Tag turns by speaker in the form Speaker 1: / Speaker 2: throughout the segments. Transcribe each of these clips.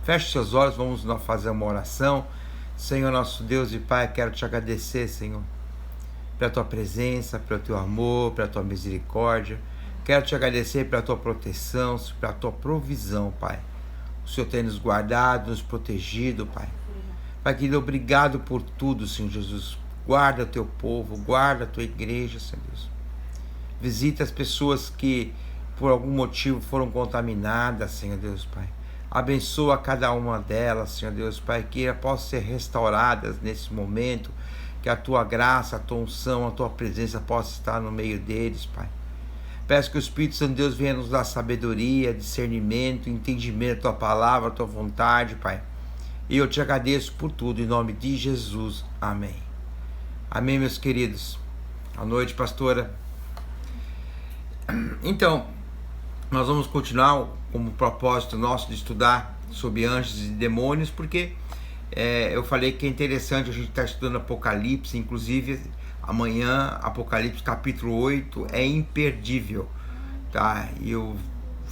Speaker 1: Feche seus olhos, vamos fazer uma oração. Senhor, nosso Deus e Pai, quero te agradecer, Senhor, pela tua presença, pelo teu amor, pela tua misericórdia. Quero te agradecer pela tua proteção, pela tua provisão, Pai. O Senhor tem nos guardado, nos protegido, Pai. Pai querido, obrigado por tudo, Senhor Jesus. Guarda o teu povo, guarda a tua igreja, Senhor Deus. Visita as pessoas que por algum motivo foram contaminadas, Senhor Deus, Pai. Abençoa cada uma delas, Senhor Deus, Pai, que elas possam ser restauradas nesse momento, que a tua graça, a tua unção, a tua presença possa estar no meio deles, Pai. Peço que o Espírito Santo de Deus venha nos dar sabedoria, discernimento, entendimento da tua palavra, da tua vontade, Pai. E eu te agradeço por tudo, em nome de Jesus. Amém. Amém, meus queridos. Boa noite, pastora. Então, nós vamos continuar como propósito nosso de estudar sobre anjos e demônios, porque eu falei que é interessante a gente estar estudando Apocalipse, inclusive amanhã, Apocalipse capítulo 8 é imperdível, tá? Eu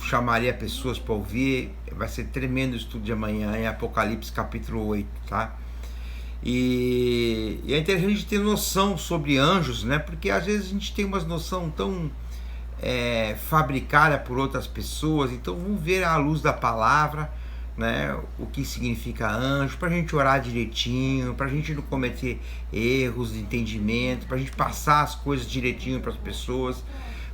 Speaker 1: chamaria pessoas para ouvir, vai ser tremendo o estudo de amanhã em Apocalipse capítulo 8, tá? E é interessante a gente ter noção sobre anjos, né? Porque às vezes a gente tem uma noção tão fabricada por outras pessoas, então vamos ver à luz da palavra, né, o que significa anjo, para a gente orar direitinho, para a gente não cometer erros de entendimento, para a gente passar as coisas direitinho para as pessoas,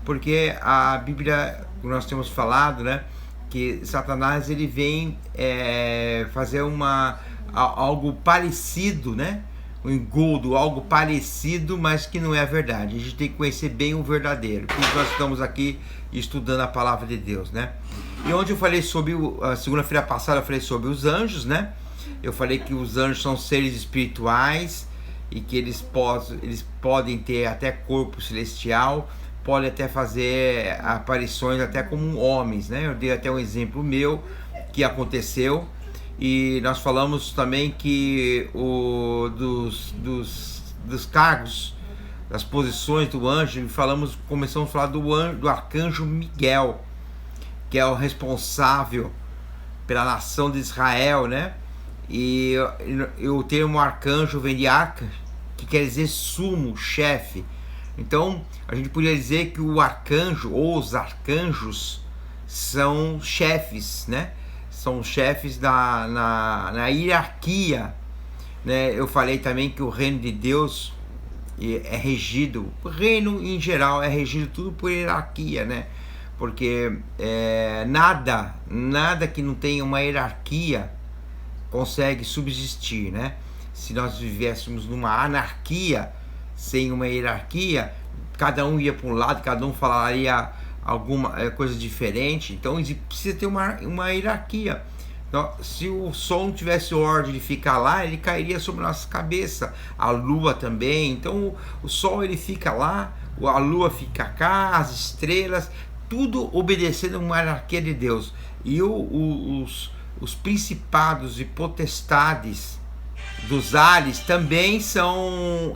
Speaker 1: porque a Bíblia, nós temos falado, né, que Satanás ele vem fazer algo parecido, né, um engodo, algo parecido, mas que não é a verdade. A gente tem que conhecer bem o verdadeiro. Por isso nós estamos aqui estudando a palavra de Deus, né? E onde eu falei sobre, a segunda-feira passada eu falei sobre os anjos, né? Eu falei que os anjos são seres espirituais e que eles podem ter até corpo celestial, podem até fazer aparições até como homens, né? Eu dei até um exemplo meu que aconteceu. E nós falamos também que dos cargos, das posições do anjo, começamos a falar do arcanjo Miguel, que é o responsável pela nação de Israel, né? E o termo arcanjo vem de arca, que quer dizer sumo, chefe. Então, a gente poderia dizer que o arcanjo ou os arcanjos são chefes, né? São chefes na hierarquia, né? Eu falei também que o reino de Deus é regido, o reino em geral é regido tudo por hierarquia, né? Porque nada que não tenha uma hierarquia consegue subsistir, né? Se nós vivêssemos numa anarquia, sem uma hierarquia, cada um ia para um lado, cada um falaria alguma coisa diferente, então precisa ter uma hierarquia. Então, se o sol não tivesse ordem de ficar lá, ele cairia sobre a nossa cabeça, a lua também. Então o sol ele fica lá, a lua fica cá, as estrelas, tudo obedecendo a uma hierarquia de Deus. E os principados e potestades dos ares também são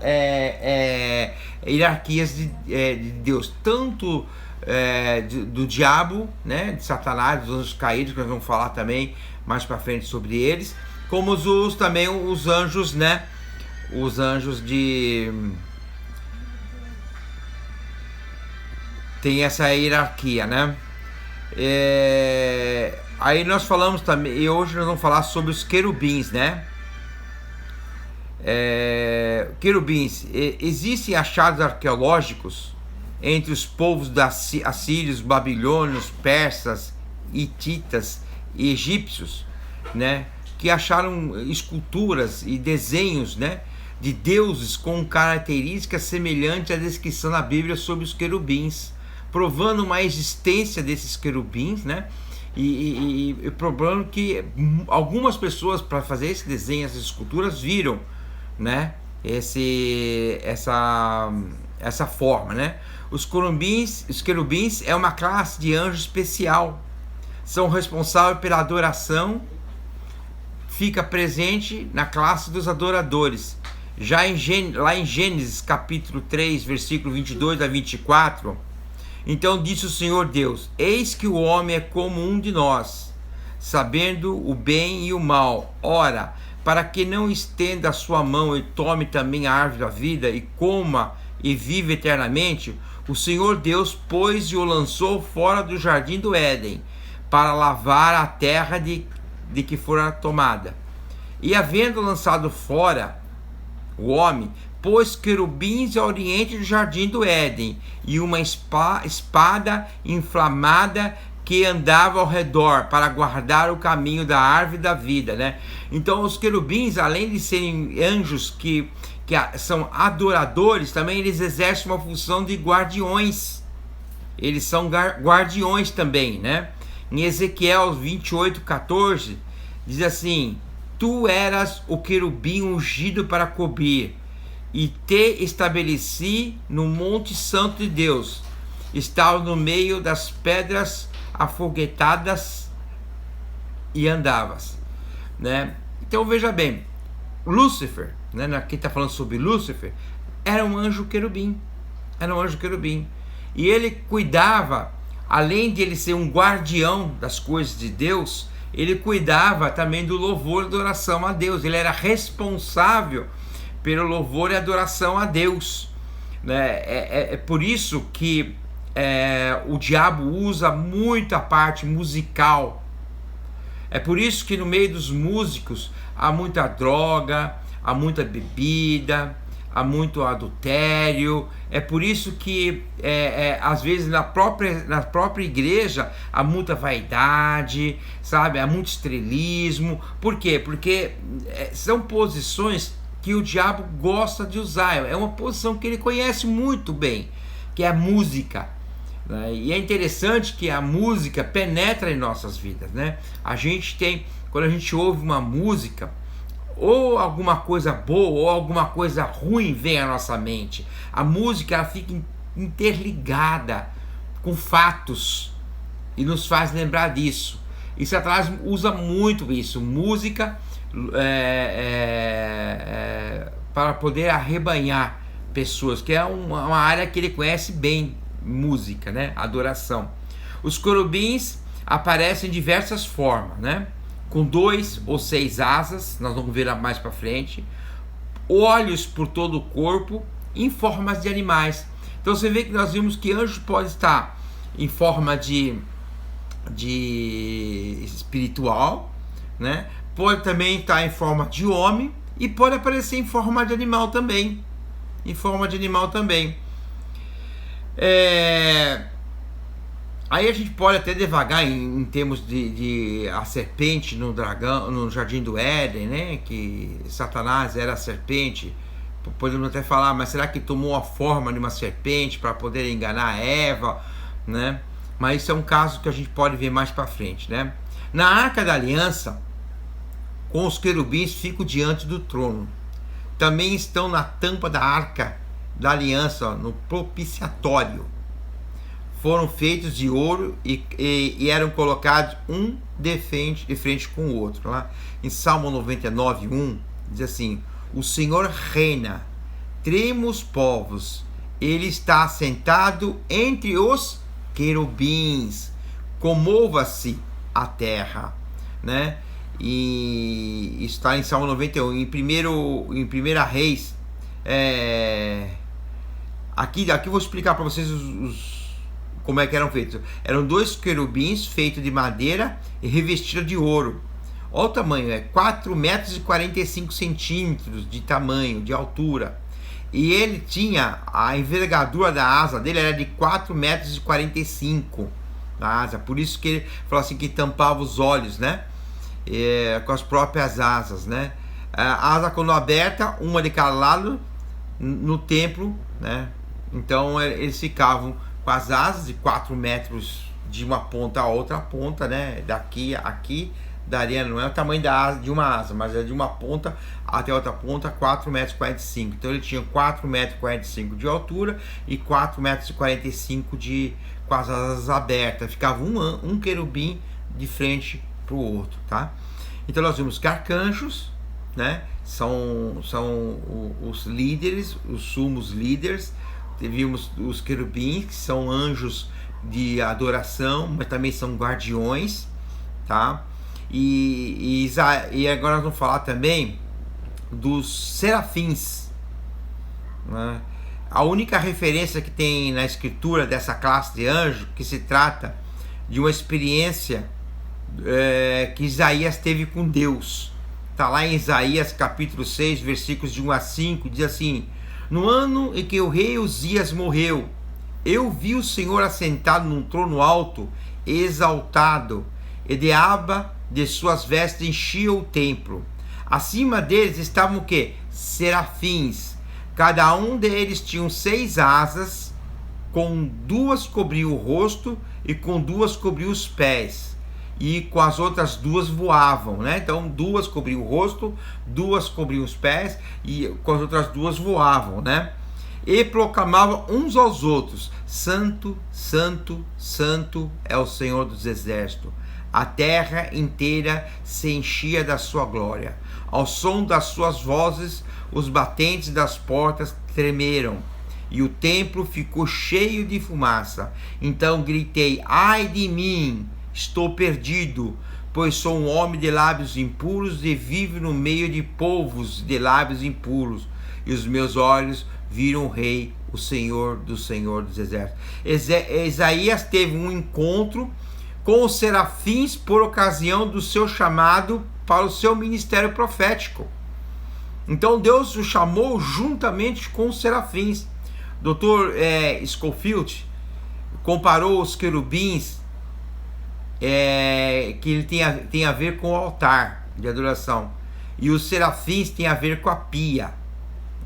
Speaker 1: hierarquias de Deus, tanto do diabo, né, de Satanás, dos anjos caídos, que nós vamos falar também mais para frente sobre eles, como também os anjos, né, os anjos tem essa hierarquia, né? Aí nós falamos também, e hoje nós vamos falar sobre os querubins, né? Querubins, existem achados arqueológicos entre os povos assírios, babilônios, persas, hititas e egípcios, né, que acharam esculturas e desenhos, né, de deuses com características semelhantes à descrição na Bíblia sobre os querubins, provando uma existência desses querubins, né, e provando que algumas pessoas, para fazer esse desenho, essas esculturas, viram, né, essa forma, né? Os querubins é uma classe de anjo especial, são responsáveis pela adoração, fica presente na classe dos adoradores. Já lá em Gênesis capítulo 3, versículo 22 a 24, então disse o Senhor Deus: eis que o homem é como um de nós, sabendo o bem e o mal. Ora, para que não estenda a sua mão e tome também a árvore da vida, e coma e viva eternamente, o Senhor Deus pôs e o lançou fora do jardim do Éden, para lavar a terra de que fora tomada. E havendo lançado fora o homem, pôs querubins ao oriente do jardim do Éden, e uma espada inflamada que andava ao redor para guardar o caminho da árvore da vida, né? Então os querubins, além de serem anjos que são adoradores, também eles exercem uma função de guardiões. Eles são guardiões também, né? Em Ezequiel 28:14 diz assim: tu eras o querubim ungido para cobrir, e te estabeleci no monte santo de Deus. Estava no meio das pedras afoguetadas e andavas, né? Então veja bem, Lúcifer, né? Aqui está falando sobre Lúcifer, era um anjo querubim, e ele cuidava, além de ele ser um guardião das coisas de Deus, ele cuidava também do louvor e adoração a Deus. Ele era responsável pelo louvor e adoração a Deus, né? É por isso que o diabo usa muito a parte musical. É por isso que no meio dos músicos há muita droga, há muita bebida, há muito adultério. É por isso que às vezes na própria igreja há muita vaidade, sabe? Há muito estrelismo. Por quê? Porque são posições que o diabo gosta de usar. É uma posição que ele conhece muito bem, que é a música. E é interessante que a música penetra em nossas vidas, né? A gente tem, quando a gente ouve uma música, ou alguma coisa boa ou alguma coisa ruim vem à nossa mente. A música, ela fica interligada com fatos e nos faz lembrar disso. E Satanás usa muito isso, música, para poder arrebanhar pessoas, que é uma área que ele conhece bem. Música, né? Adoração. Os querubins aparecem de diversas formas, né? Com 2 ou 6 asas, nós vamos ver mais para frente, olhos por todo o corpo, em formas de animais. Então você vê que nós vimos que anjos pode estar em forma de espiritual, né? Pode também estar em forma de homem e pode aparecer em forma de animal também. Aí a gente pode até devagar em termos de a serpente no jardim do Éden, né? Que Satanás era a serpente. Podemos até falar, mas será que tomou a forma de uma serpente para poder enganar Eva, né? Mas isso é um caso que a gente pode ver mais para frente, né? Na Arca da Aliança, com os querubins ficam diante do trono. Também estão na tampa da Arca da Aliança, no propiciatório. Foram feitos de ouro e eram colocados um de frente com o outro. Lá em Salmo 99:1 diz assim: o Senhor reina, trema os povos, ele está assentado entre os querubins, comova-se a terra, né? E está em Salmo 91. Em 1 Reis, aqui eu vou explicar para vocês como é que eram feitos. Eram 2 querubins feitos de madeira e revestidos de ouro. Olha o tamanho, 4 metros e 45 centímetros de tamanho, de altura. E ele tinha, a envergadura da asa dele era de 4 metros e 45 da asa. Por isso que ele falou assim, que tampava os olhos, né? Com as próprias asas, né? A asa, quando aberta, uma de cada lado no templo, né? Então eles ficavam com as asas de 4 metros de uma ponta a outra ponta, né? Daqui a aqui, daria, não é o tamanho da asa de uma asa, mas é de uma ponta até outra ponta, 4 metros e 45. Então ele tinha 4 metros e 45 de altura e 4 metros e 45 com as asas abertas. Ficava um querubim de frente para o outro, tá? Então nós vimos que arcanjos, né? São os líderes, os sumos líderes. Vimos os querubins, que são anjos de adoração, mas também são guardiões, tá? E agora nós vamos falar também dos serafins, né? A única referência que tem na escritura dessa classe de anjo, que se trata de uma experiência que Isaías teve com Deus. Está lá em Isaías capítulo 6, versículos de 1 a 5, diz assim: no ano em que o rei Uzias morreu, eu vi o Senhor assentado num trono alto, exaltado, e de aba de suas vestes enchia o templo. Acima deles estavam o quê? Serafins. Cada um deles tinha 6 asas, com 2 cobriu o rosto e com 2 cobriu os pés. E com as outras 2 voavam, né? Então 2 cobriam o rosto, 2 cobriam os pés e com as outras 2 voavam, né? E proclamavam uns aos outros: Santo, Santo, Santo é o Senhor dos Exércitos. A terra inteira se enchia da sua glória. Ao som das suas vozes, os batentes das portas tremeram e o templo ficou cheio de fumaça. Então gritei: ai de mim, estou perdido, pois sou um homem de lábios impuros e vivo no meio de povos de lábios impuros. E os meus olhos viram o Rei, o Senhor dos Exércitos. Isaías teve um encontro com os serafins por ocasião do seu chamado para o seu ministério profético. Então Deus o chamou juntamente com os serafins. Dr. Scofield comparou os querubins que ele tem a ver com o altar de adoração, e os serafins tem a ver com a pia,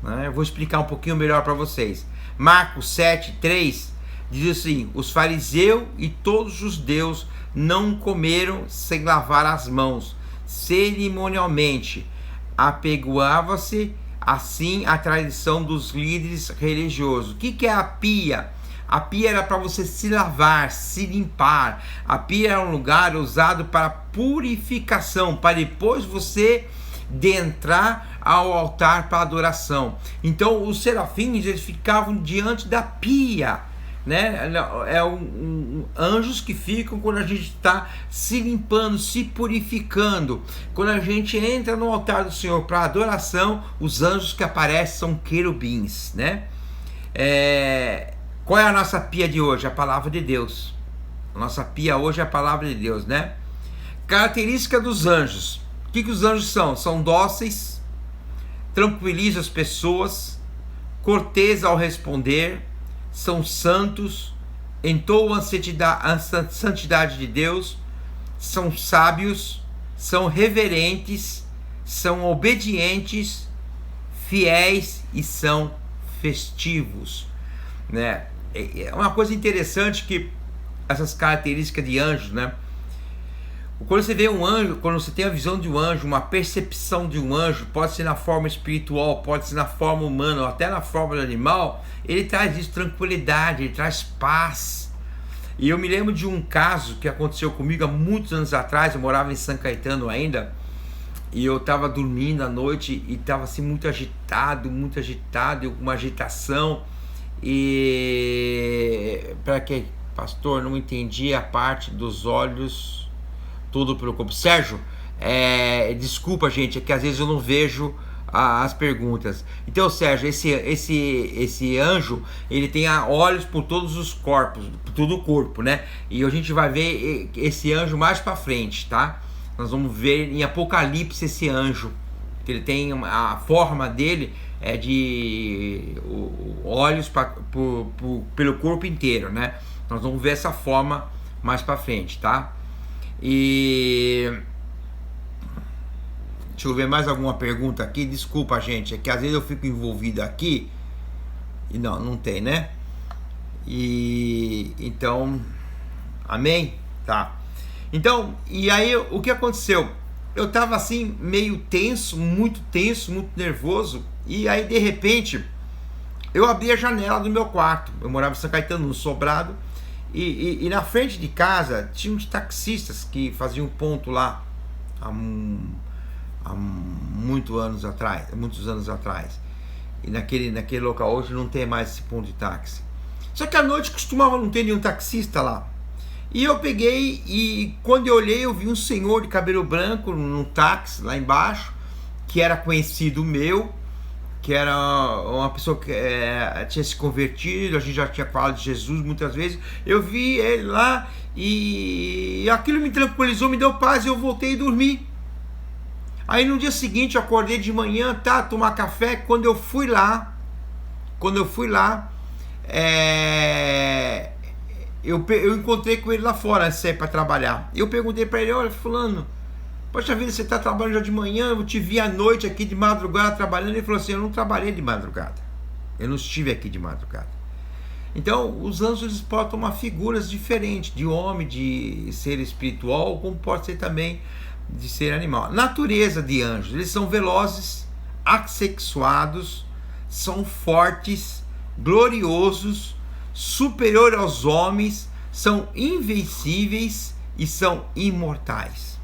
Speaker 1: né? Eu vou explicar um pouquinho melhor para vocês. Marcos 7:3 diz assim: os fariseus e todos os judeus não comeram sem lavar as mãos cerimonialmente. Apegoava-se assim a tradição dos líderes religiosos. O que é a pia? A pia era para você se lavar, se limpar. A pia era um lugar usado para purificação, para depois você entrar ao altar para adoração. Então os serafins, eles ficavam diante da pia, né? Anjos que ficam quando a gente está se limpando, se purificando. Quando a gente entra no altar do Senhor para adoração, os anjos que aparecem são querubins, né? Qual é a nossa pia de hoje? A palavra de Deus. A nossa pia hoje é a palavra de Deus, né? Característica dos anjos. O que os anjos são? São dóceis, tranquilizam as pessoas, corteses ao responder, são santos, entoam a santidade de Deus, são sábios, são reverentes, são obedientes, fiéis e são festivos, né? É uma coisa interessante que essas características de anjos, né? Quando você vê um anjo, quando você tem a visão de um anjo, uma percepção de um anjo, pode ser na forma espiritual, pode ser na forma humana, ou até na forma do animal, ele traz isso, tranquilidade, ele traz paz. E eu me lembro de um caso que aconteceu comigo há muitos anos atrás. Eu morava em São Caetano ainda, e eu estava dormindo à noite e estava assim muito agitado, uma agitação. E para que, pastor, não entendi a parte dos olhos, tudo pelo corpo. Sérgio, desculpa, gente, é que às vezes eu não vejo as perguntas. Então, Sérgio, esse anjo, ele tem olhos por todos os corpos, por todo o corpo, né? E a gente vai ver esse anjo mais para frente, tá? Nós vamos ver em Apocalipse esse anjo, que ele tem a forma dele de olhos pelo corpo inteiro, né? Nós vamos ver essa forma mais para frente, tá? E deixa eu ver mais alguma pergunta aqui. Desculpa, gente, é que às vezes eu fico envolvido aqui e não tem, né? E então, amém? Tá. Então, e aí o que aconteceu? Eu tava assim meio tenso, muito nervoso, e aí de repente eu abri a janela do meu quarto. Eu morava em São Caetano, no sobrado, e na frente de casa tinha uns taxistas que faziam ponto lá há muitos anos atrás. E naquele local hoje não tem mais esse ponto de táxi. Só que à noite costumava não ter nenhum taxista lá. E eu peguei e quando eu olhei, eu vi um senhor de cabelo branco num táxi lá embaixo, que era conhecido meu, que era uma pessoa que tinha se convertido, a gente já tinha falado de Jesus muitas vezes. Eu vi ele lá e aquilo me tranquilizou, me deu paz, eu voltei e dormi. Aí no dia seguinte eu acordei de manhã, tomar café. Quando eu fui lá, eu encontrei com ele lá fora, antes de sair para trabalhar. Eu perguntei para ele: olha, fulano, poxa vida, você está trabalhando já de manhã, eu te vi à noite aqui de madrugada trabalhando. Ele falou assim: eu não trabalhei de madrugada, eu não estive aqui de madrugada. Então os anjos, eles podem tomar figuras diferentes, de homem, de ser espiritual, como pode ser também de ser animal. Natureza de anjos: eles são velozes, assexuados, são fortes, gloriosos, superior aos homens, são invencíveis e são imortais.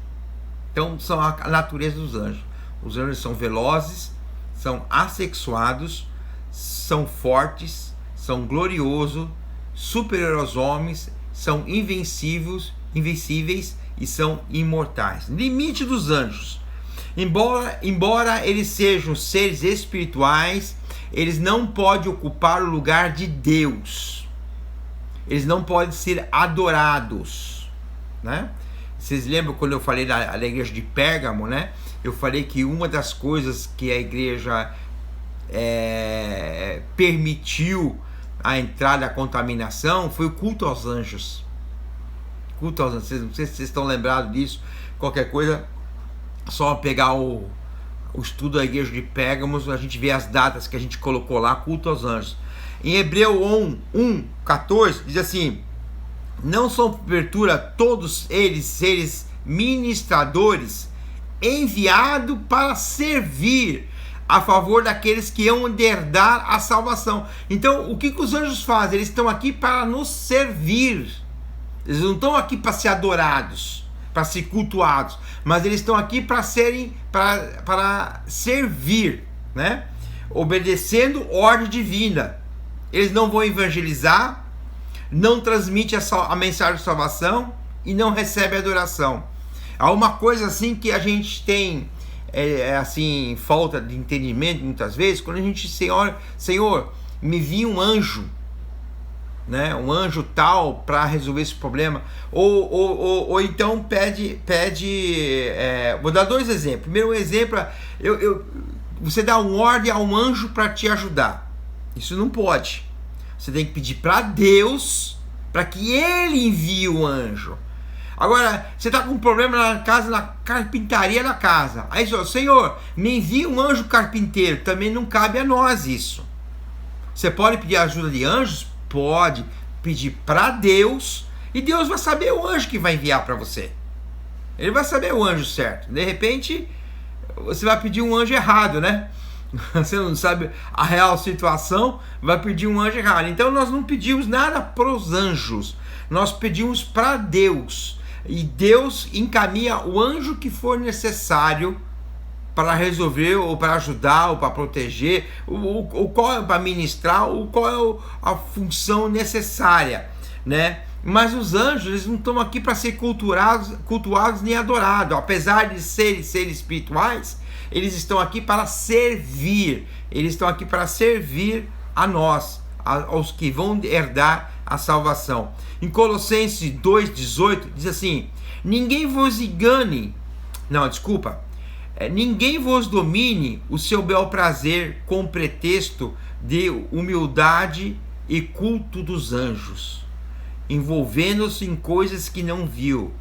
Speaker 1: Então são a natureza dos anjos. Os anjos são velozes, são assexuados, são fortes, são gloriosos, superior aos homens, são invencíveis e são imortais. Limite dos anjos: embora eles sejam seres espirituais, eles não podem ocupar o lugar de Deus. Eles não podem ser adorados, né? Vocês lembram quando eu falei da igreja de Pérgamo, né? Eu falei que uma das coisas que a igreja permitiu a entrada da contaminação foi o culto aos anjos. Culto aos anjos. Não sei se vocês estão lembrados disso. Qualquer coisa, só pegar o estudo da igreja de Pérgamo, a gente vê as datas que a gente colocou lá, culto aos anjos. Em Hebreu 1:14 diz assim: não são porventura todos eles seres ministradores, enviados para servir a favor daqueles que hão de herdar a salvação. Então, o que os anjos fazem? Eles estão aqui para nos servir. Eles não estão aqui para ser adorados, para ser cultuados, mas eles estão aqui para servir, né? Obedecendo ordem divina. Eles não vão evangelizar, não transmitem a mensagem de salvação e não recebem adoração. Há uma coisa assim que a gente tem assim, falta de entendimento muitas vezes, quando a gente, Senhor, me envia um anjo, né, um anjo tal para resolver esse problema, ou então pede vou dar dois exemplos. Primeiro exemplo, você dá uma ordem a um anjo para te ajudar. Isso não pode. Você tem que pedir para Deus para que ele envie o anjo. Agora, você está com um problema na casa, na carpintaria da casa. Aí você, Senhor, me envia um anjo carpinteiro. Também não cabe a nós isso. Você pode pedir ajuda de anjos? Pode pedir para Deus, e Deus vai saber o anjo que vai enviar para você. Ele vai saber o anjo certo. De repente, você vai pedir um anjo errado, né? Você não sabe a real situação, vai pedir um anjo errado. Então nós não pedimos nada para os anjos, nós pedimos para Deus, e Deus encaminha o anjo que for necessário para resolver, ou para ajudar, ou para proteger, ou qual é para ministrar, ou qual é a função necessária, né? Mas os anjos, eles não estão aqui para ser cultuados nem adorados. Apesar de serem seres espirituais, eles estão aqui para servir. Eles estão aqui para servir a nós, aos que vão herdar a salvação. Em Colossenses 2:18 diz assim: ninguém vos domine o seu bel prazer com pretexto de humildade e culto dos anjos, envolvendo-se em coisas que não viu,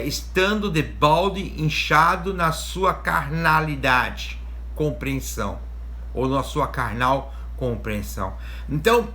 Speaker 1: estando de balde inchado na sua carnalidade, compreensão, ou na sua carnal compreensão. Então,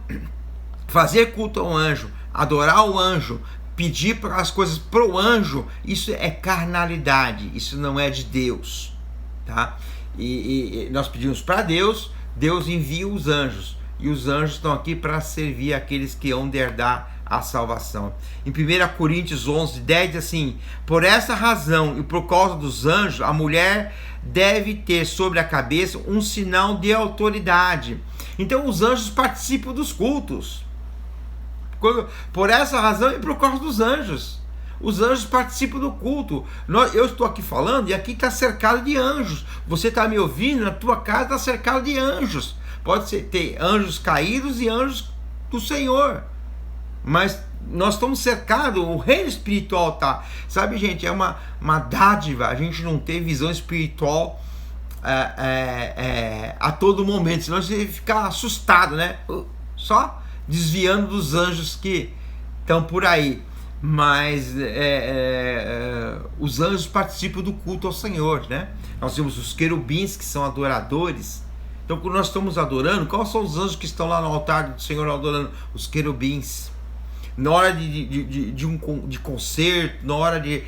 Speaker 1: fazer culto ao anjo, adorar o anjo, pedir as coisas para o anjo, isso é carnalidade, isso não é de Deus, tá? E nós pedimos para Deus, Deus envia os anjos, e os anjos estão aqui para servir aqueles que hão de herdar a salvação. Em 1 Coríntios 11:10 diz assim: por essa razão e por causa dos anjos, a mulher deve ter sobre a cabeça um sinal de autoridade. Então os anjos participam dos cultos. Por essa razão e por causa dos anjos. Os anjos participam do culto. Eu estou aqui falando e aqui está cercado de anjos. Você está me ouvindo, na tua casa está cercado de anjos. Pode ser, ter anjos caídos e anjos do Senhor. Mas nós estamos cercados, o reino espiritual tá. Sabe, gente, é uma dádiva a gente não ter visão espiritual a todo momento. Senão você fica assustado, né? Só desviando dos anjos que estão por aí. Mas os anjos participam do culto ao Senhor, né? Nós temos os querubins, que são adoradores. Então, quando nós estamos adorando, quais são os anjos que estão lá no altar do Senhor adorando? Os querubins. Na hora de concerto, na hora de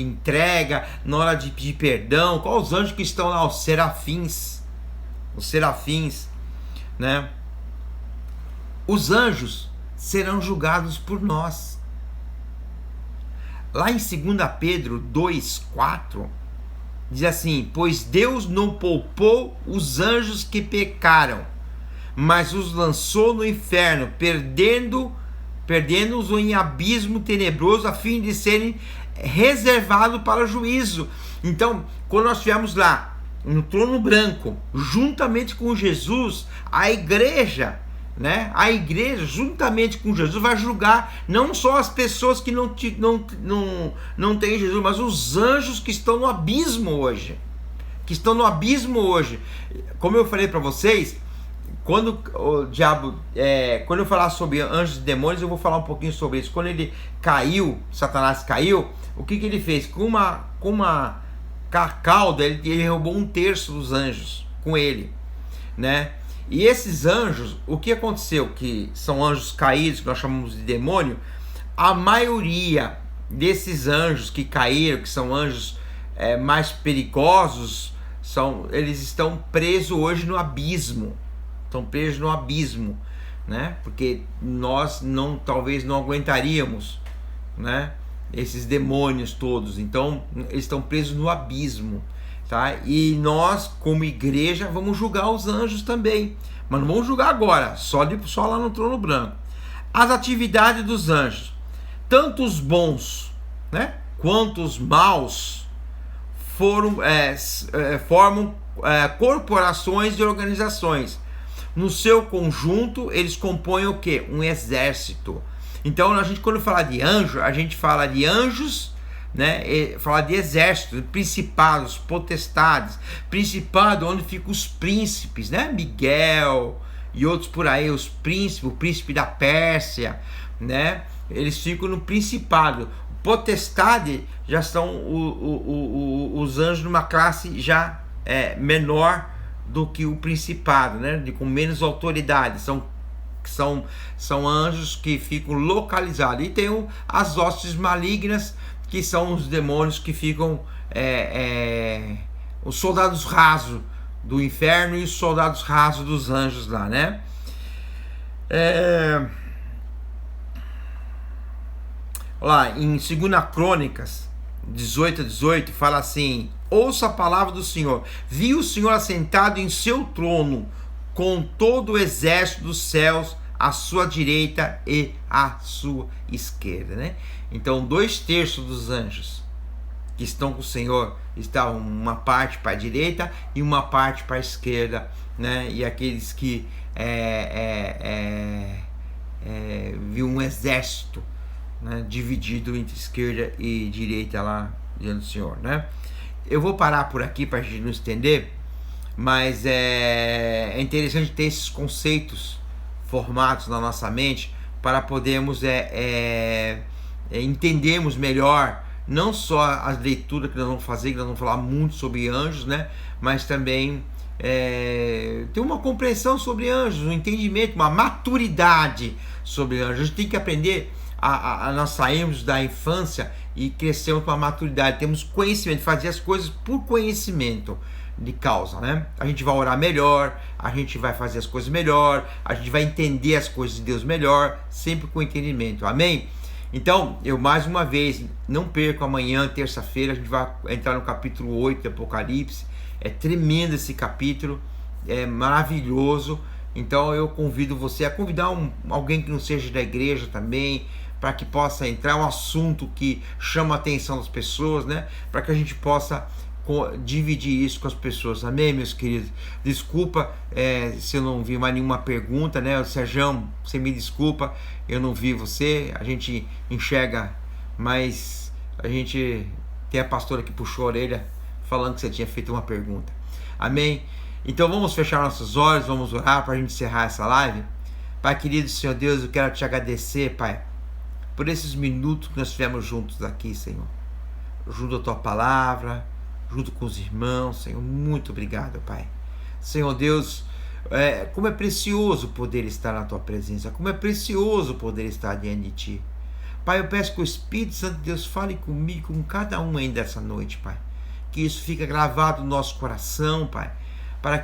Speaker 1: entrega, na hora de pedir perdão, quais os anjos que estão lá? Os serafins, né? Os anjos serão julgados por nós. Lá em 2 Pedro 2,4 diz assim: pois Deus não poupou os anjos que pecaram, mas os lançou no inferno, perdendo-os em abismo tenebroso, a fim de serem reservados para o juízo. Então, quando nós estivermos lá no trono branco, juntamente com Jesus, a igreja, né? A igreja, juntamente com Jesus, vai julgar não só as pessoas que não têm Jesus, mas os anjos que estão no abismo hoje. Como eu falei para vocês, quando o diabo, quando eu falar sobre anjos e demônios, eu vou falar um pouquinho sobre isso. Quando ele caiu, Satanás caiu, o que ele fez? Com uma cauda, ele roubou 1/3 dos anjos com ele, né? E esses anjos, o que aconteceu? Que são anjos caídos, que nós chamamos de demônio. A maioria desses anjos que caíram, que são anjos mais perigosos, eles estão presos hoje no abismo. Estão presos no abismo, né? Porque nós talvez não aguentaríamos, né? Esses demônios todos. Então, eles estão presos no abismo. Tá? E nós, como igreja, vamos julgar os anjos também, mas não vamos julgar agora, só lá no trono branco. As atividades dos anjos, tanto os bons, né, quanto os maus, formam corporações e organizações. No seu conjunto, eles compõem o quê? Um exército. Então, quando fala de anjo, a gente fala de anjos, né? Falar de exércitos, principados, potestades, principado onde ficam os príncipes, né? Miguel e outros por aí, os príncipes, o príncipe da Pérsia, né? Eles ficam no principado. Potestade já são os anjos numa classe já menor do que o principado, né? Com menos autoridade. São anjos que ficam localizados. E tem as hostes malignas, que são os demônios que ficam os soldados rasos do inferno e os soldados rasos dos anjos lá, né? Lá em 2 Crônicas 18:18 fala assim: ouça a palavra do Senhor, vi o Senhor assentado em seu trono, com todo o exército dos céus à sua direita e à sua esquerda, né? Então 2/3 dos anjos que estão com o Senhor estão uma parte para a direita e uma parte para a esquerda, né? E aqueles que viu um exército, né, dividido entre esquerda e direita lá diante do Senhor, né? Eu vou parar por aqui para a gente não estender, mas é interessante ter esses conceitos formados na nossa mente para podermos entendermos melhor não só as leituras que nós vamos fazer, que nós vamos falar muito sobre anjos, né? Mas também ter uma compreensão sobre anjos, um entendimento, uma maturidade sobre anjos. A gente tem que aprender nós saímos da infância e crescemos com a maturidade, temos conhecimento, fazer as coisas por conhecimento de causa, né? A gente vai orar melhor, a gente vai fazer as coisas melhor, a gente vai entender as coisas de Deus melhor, sempre com entendimento, amém? Então, eu mais uma vez, não perco amanhã, terça-feira, a gente vai entrar no capítulo 8 de Apocalipse. É tremendo esse capítulo, é maravilhoso, Então eu convido você a convidar alguém que não seja da igreja também, para que possa entrar um assunto que chama a atenção das pessoas, né? Para que a gente possa dividir isso com as pessoas. Amém, meus queridos? Desculpa se eu não vi mais nenhuma pergunta, né? O Sérgio, você me desculpa, eu não vi você. A gente enxerga, mas a gente tem a pastora que puxou a orelha falando que você tinha feito uma pergunta. Amém? Então vamos fechar nossos olhos, vamos orar para a gente encerrar essa live. Pai querido, Senhor Deus, eu quero te agradecer, Pai, por esses minutos que nós tivemos juntos aqui, Senhor. Junto à tua palavra, junto com os irmãos, Senhor. Muito obrigado, Pai. Senhor Deus, como é precioso poder estar na tua presença, como é precioso poder estar diante de ti. Pai, eu peço que o Espírito Santo de Deus fale comigo, com cada um ainda essa noite, Pai. Que isso fique gravado no nosso coração, Pai, para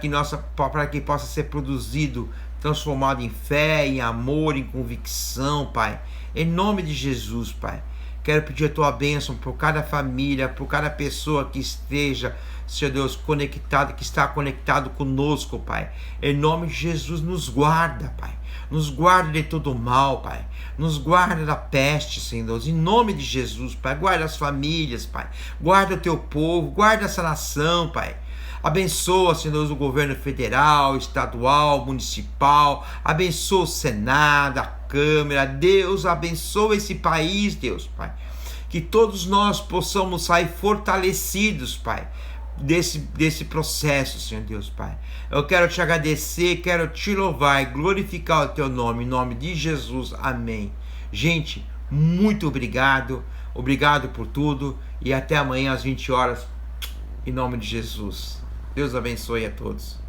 Speaker 1: que possa ser produzido, transformado em fé, em amor, em convicção, Pai. Em nome de Jesus, Pai. Quero pedir a tua bênção por cada família, por cada pessoa que esteja, Senhor Deus, conectado, que está conectado conosco, Pai. Em nome de Jesus, nos guarda, Pai. Nos guarda de todo mal, Pai. Nos guarda da peste, Senhor Deus. Em nome de Jesus, Pai. Guarda as famílias, Pai. Guarda o teu povo. Guarda essa nação, Pai. Abençoa, Senhor Deus, o governo federal, estadual, municipal. Abençoa o Senado, a Câmara. Deus, abençoa esse país, Deus, Pai. Que todos nós possamos sair fortalecidos, Pai, desse processo, Senhor Deus, Pai. Eu quero te agradecer, quero te louvar e glorificar o teu nome, em nome de Jesus. Amém. Gente, muito obrigado. Obrigado por tudo. E até amanhã às 20 horas, em nome de Jesus. Deus abençoe a todos.